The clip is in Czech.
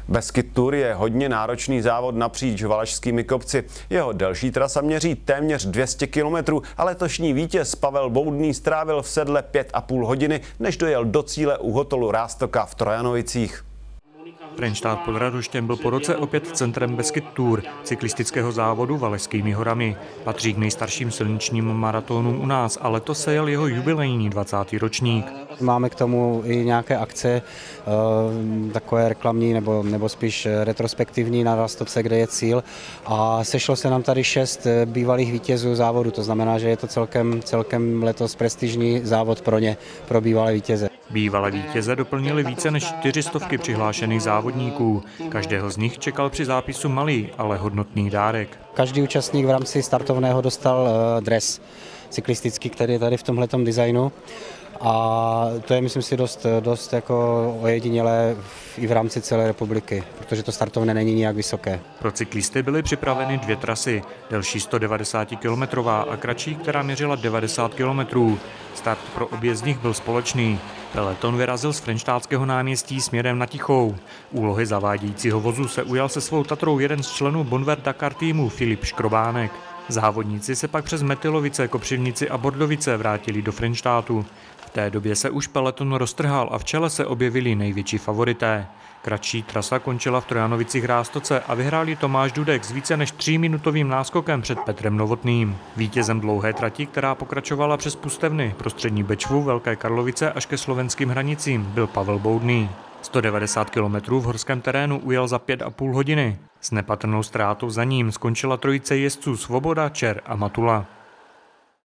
Beskyd Tour je hodně náročný závod napříč valašskými kopci. Jeho delší trasa měří téměř 200 km a letošní vítěz Pavel Boudný strávil v sedle 5,5 hodiny, než dojel do cíle u hotelu Ráztoka v Trojanovicích. Frenštát pod Radoštěm byl po roce opět centrem Beskyd Tour, cyklistického závodu Valašskými horami. Patří k nejstarším silničním maratonům u nás a letos se jel jeho jubilejní 20. ročník. Máme k tomu i nějaké akce, takové reklamní nebo spíš retrospektivní na Ráztovce, kde je cíl. A sešlo se nám tady 6 bývalých vítězů závodu, to znamená, že je to celkem letos prestižní závod pro ně, pro bývalé vítěze. Bývalé vítěze doplnili více než 400 přihlášených závodníků. Každého z nich čekal při zápisu malý, ale hodnotný dárek. Každý účastník v rámci startovného dostal dres cyklistický, který je tady v tomhletom designu. A to je, myslím si, dost jako ojedinělé i v rámci celé republiky, protože to startovné není nijak vysoké. Pro cyklisty byly připraveny 2 trasy, delší 190 km a kratší, která měřila 90 km. Start pro obě z nich byl společný. Peleton vyrazil z Frenštátského náměstí směrem na Tichou. Úlohy zavádějícího vozu se ujal se svou Tatrou jeden z členů Bonvert Dakar týmu Filip Škrobánek. Závodníci se pak přes Metylovice, Kopřivnici a Bordovice vrátili do Frenštátu. V té době se už peleton roztrhal a v čele se objevili největší favorité. Kratší trasa končila v Trojanovicích Ráztoce a vyhrál ji Tomáš Dudek s více než 3minutovým náskokem před Petrem Novotným. Vítězem dlouhé trati, která pokračovala přes Pustevny, prostřední Bečvu, Velké Karlovice až ke slovenským hranicím, byl Pavel Boudný. 190 km v horském terénu ujel za 5,5 hodiny. S nepatrnou ztrátou za ním skončila trojice jezdců Svoboda, Čer a Matula.